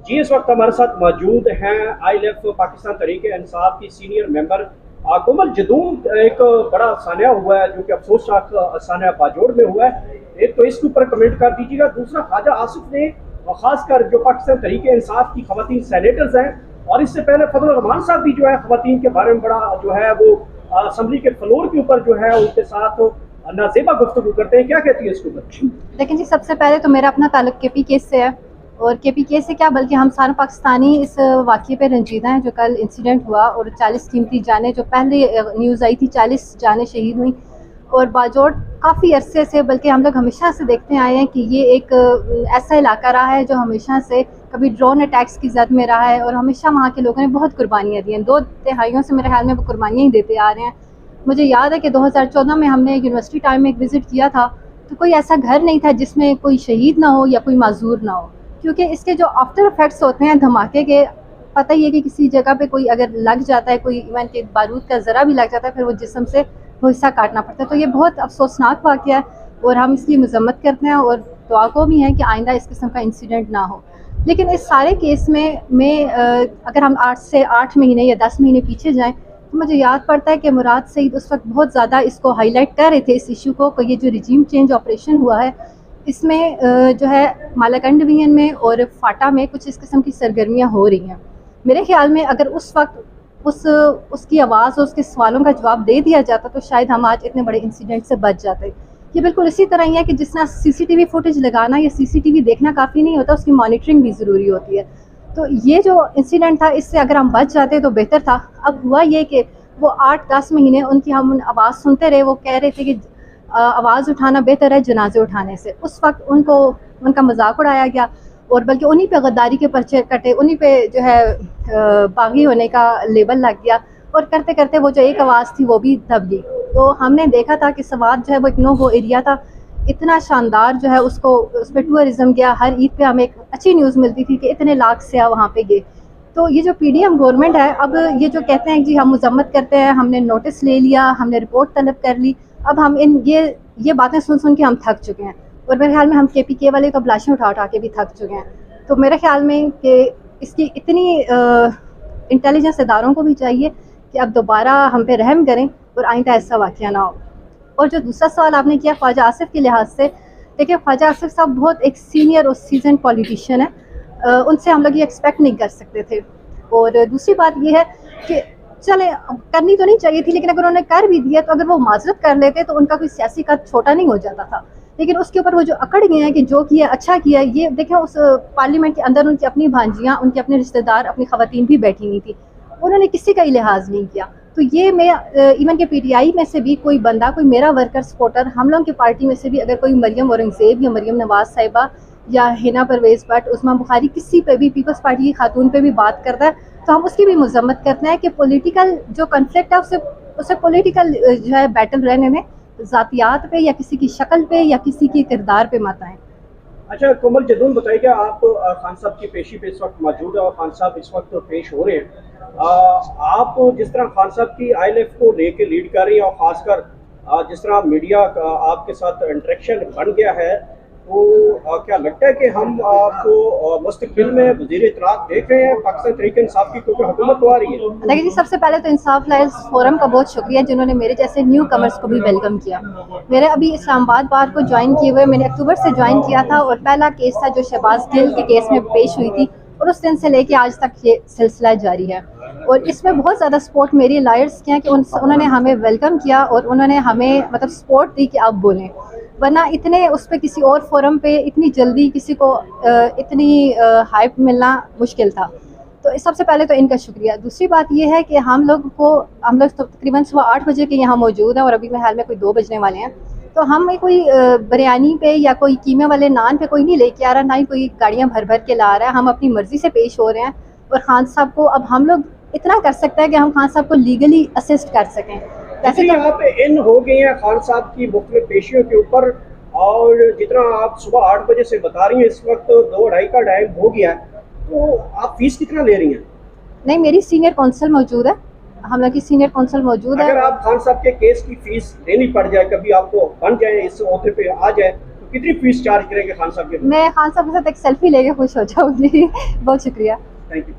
جی اس وقت ہمارے ساتھ موجود ہیں آئی لیف پاکستان تحریک انصاف کی سینئر ممبر کومل جدون. ایک بڑا سانحہ ہوا ہے جو کہ افسوسناک سانحہ باجوڑ میں ہوا ہے. ایک تو اس کے اوپر کمنٹ کر دیجیے گا. دوسرا خواجہ آصف نے خاص کر جو پاکستان تحریک انصاف کی خواتین سینیٹرز ہیں اور اس سے پہلے فضل الرحمان صاحب بھی جو ہے خواتین کے بارے میں بڑا جو ہے وہ اسمبلی کے فلور کے اوپر جو ہے ان کے ساتھ نازیبہ گفتگو کرتے ہیں. کیا کہتی ہے اس کے اوپر؟ لیکن جی سب سے پہلے تو میرا اپنا تعلق کے پی کیس سے ہے، اور کے پی کے سے کیا بلکہ ہم سارے پاکستانی اس واقعے پہ رنجیدہ ہیں جو کل انسیڈنٹ ہوا اور 40 قیمتی جانیں، جو پہلے نیوز آئی تھی 40 جانیں شہید ہوئیں. اور باجوڑ کافی عرصے سے، بلکہ ہم لوگ ہمیشہ سے دیکھتے آئے ہیں کہ یہ ایک ایسا علاقہ رہا ہے جو ہمیشہ سے کبھی ڈرون اٹیکس کی زد میں رہا ہے، اور ہمیشہ وہاں کے لوگوں نے بہت قربانیاں دی ہیں. 2 دہائیوں سے میرے خیال میں وہ قربانیاں ہی دیتے آ رہے ہیں. مجھے یاد ہے کہ 2014 میں ہم نے یونیورسٹی ٹائم میں ایک وزٹ کیا تھا، تو کوئی ایسا گھر نہیں تھا جس میں کوئی شہید نہ ہو یا کوئی معذور نہ ہو، کیونکہ اس کے جو آفٹر افیکٹس ہوتے ہیں دھماکے کے، پتہ ہی ہے کہ کسی جگہ پہ کوئی اگر لگ جاتا ہے، کوئی ایون کہ بارود کا ذرا بھی لگ جاتا ہے، پھر وہ جسم سے وہ حصہ کاٹنا پڑتا ہے. تو یہ بہت افسوسناک واقعہ ہے اور ہم اس کی مذمت کرتے ہیں اور دعا کو بھی ہے کہ آئندہ اس قسم کا انسیڈنٹ نہ ہو. لیکن اس سارے کیس میں اگر ہم 8 سے 8 مہینے یا 10 مہینے پیچھے جائیں تو مجھے یاد پڑتا ہے کہ مراد سعید اس وقت بہت زیادہ اس کو ہائی لائٹ کر رہے تھے، اس ایشو کو، کہ یہ جو رجیم چینج آپریشن ہوا ہے اس میں جو ہے مالاکنڈ ڈویژن میں اور فاٹا میں کچھ اس قسم کی سرگرمیاں ہو رہی ہیں. میرے خیال میں اگر اس وقت اس کی آواز اور اس کے سوالوں کا جواب دے دیا جاتا تو شاید ہم آج اتنے بڑے انسیڈنٹ سے بچ جاتے. یہ بالکل اسی طرح ہی ہے کہ جس طرح سی سی ٹی وی فوٹیج لگانا یا سی سی ٹی وی دیکھنا کافی نہیں ہوتا، اس کی مانیٹرنگ بھی ضروری ہوتی ہے. تو یہ جو انسیڈنٹ تھا اس سے اگر ہم بچ جاتے تو بہتر تھا. اب ہوا یہ کہ وہ 8-10 مہینے ان کی ہم آواز سنتے رہے. وہ کہہ رہے تھے کہ آواز اٹھانا بہتر ہے جنازے اٹھانے سے. اس وقت ان کا مذاق اڑایا گیا اور بلکہ انہی پہ غداری کے پرچے کٹے، انہی پہ جو ہے باغی ہونے کا لیبل لگ گیا، اور کرتے کرتے وہ جو ایک آواز تھی وہ بھی دب گئی. تو ہم نے دیکھا تھا کہ سوات جو ہے وہ ایک نو گو ایریا تھا، اتنا شاندار جو ہے اس پہ ٹورزم گیا. ہر عید پہ ہمیں ایک اچھی نیوز ملتی تھی کہ اتنے لاکھ سیاح وہاں پہ گئے. تو یہ جو پی ڈی ایم گورنمنٹ ہے، اب یہ جو کہتے ہیں جی ہم مذمت کرتے ہیں، ہم نے نوٹس لے لیا، ہم نے رپورٹ طلب کر لی، اب ہم یہ باتیں سن کے ہم تھک چکے ہیں. اور میرے خیال میں ہم کے پی کے والے تو لاشیں اٹھا کے بھی تھک چکے ہیں. تو میرے خیال میں کہ اس کی اتنی انٹیلیجنس اداروں کو بھی چاہیے کہ اب دوبارہ ہم پہ رحم کریں اور آئندہ ایسا واقعہ نہ ہو. اور جو دوسرا سوال آپ نے کیا خواجہ آصف کے لحاظ سے، دیکھیں خواجہ آصف صاحب بہت ایک سینئر اور سیزن پولیٹیشین ہے، ان سے ہم لوگ یہ ایکسپیکٹ نہیں کر سکتے تھے. اور دوسری بات یہ ہے کہ چلے کرنی تو نہیں چاہیے تھی، لیکن اگر انہوں نے کر بھی دیا تو اگر وہ معذرت کر لیتے تو ان کا کوئی سیاسی قد چھوٹا نہیں ہو جاتا تھا. لیکن اس کے اوپر وہ جو اکڑ گئے ہیں کہ جو کیا اچھا کیا. یہ دیکھیں اس پارلیمنٹ کے اندر ان کی اپنی بھانجیاں، ان کے اپنے رشتہ دار، اپنی خواتین بھی بیٹھی ہوئی تھی، انہوں نے کسی کا ہی لحاظ نہیں کیا. تو یہ میں ایون کہ پی ٹی آئی میں سے بھی کوئی بندہ، کوئی میرا ورکر سپورٹر، ہم لوگوں کی پارٹی میں سے بھی اگر کوئی مریم اورنگزیب یا مریم نواز صاحبہ یا ہینا پرویز بٹ، عثمہ بخاری، کسی پہ بھی پیپلز پارٹی کی خاتون پہ بھی بات کرتا ہے تو ہم اس کی بھی مذمت کرتے ہیں کہ پولیٹیکل جو کنفلکٹ ہے اسے پولیٹیکل جو ہے بیٹل رہنے میں، ذاتیات پہ یا کسی کی شکل پہ یا کسی کی کردار پہ مت آئیں. اچھا کومل جدون بتائیے کہ آپ خان صاحب کی پیشی پہ اس وقت موجود ہے اور خان صاحب اس وقت پیش ہو رہے ہیں. آپ جس طرح خان صاحب کی آئی لیف کو لے کے لیڈ کر رہی ہیں اور خاص کر جس طرح میڈیا آپ کے ساتھ انٹریکشن بن گیا ہے، تو کیا لگتا ہے کہ ہم آپ کو مستقبل میں وزیر اطلاعات دیکھ رہے ہیں پاکستان تحریک انصاف کی کیونکہ حکومت تو آ رہی ہے؟ لیکن جی سب سے پہلے تو انصاف لائز فورم کا بہت شکریہ جنہوں نے میرے جیسے نیو کمرز کو بھی ویلکم کیا. میرے ابھی اسلام آباد بار کو جوائن کیے ہوئے، میں نے اکتوبر سے جوائن کیا تھا، اور پہلا کیس تھا جو شہباز گل کے کیس میں پیش ہوئی تھی، اور اس دن سے لے کے آج تک یہ سلسلہ جاری ہے. اور اس میں بہت زیادہ سپورٹ میری لائرز کیا کہ انہوں نے ہمیں ویلکم کیا اور انہوں نے ہمیں مطلب سپورٹ دی کہ آپ بولیں، ورنہ اتنے اس پہ کسی اور فورم پہ اتنی جلدی کسی کو اتنی ہائپ ملنا مشکل تھا. تو سب سے پہلے تو ان کا شکریہ. دوسری بات یہ ہے کہ ہم لوگ تقریباً صبح 8 بجے کے یہاں موجود ہیں اور ابھی میرے حال میں کوئی 2 بجنے والے ہیں. تو ہم کوئی بریانی پہ یا کوئی قیمے والے نان پہ کوئی نہیں لے کے آ رہا، نہ ہی کوئی گاڑیاں بھر بھر کے لا رہا ہے. ہم اپنی مرضی سے پیش ہو رہے ہیں، اور خان صاحب کو اب ہم لوگ اتنا کر سکتے ہیں کہ ہم خان صاحب کو لیگلی اسسٹ کر سکیں. ویسے تو آپ ان ہو گئی ہیں خان صاحب کی مختلف پیشیوں کے اوپر، اور جتنا آپ صبح 8 بجے سے بتا رہی ہیں اس وقت 2-2:30 کا ٹائم ہو گیا ہے، تو آپ فیس کتنا لے رہی ہیں؟ نہیں، میری سینئر کونسل موجود ہے، ہم لوگ کی سینئر کونسل موجود ہے. اگر آپ خان صاحب کے کیس کی فیس دینی پڑ جائے، کبھی آپ کو بن جائیں، اس عہدے پہ آ جائے، تو کتنی فیس چارج کریں گے خان صاحب کے؟ میں خان صاحب کے ساتھ ایک سیلفی لے کے خوش ہو جاؤں گی. بہت شکریہ. Thank you.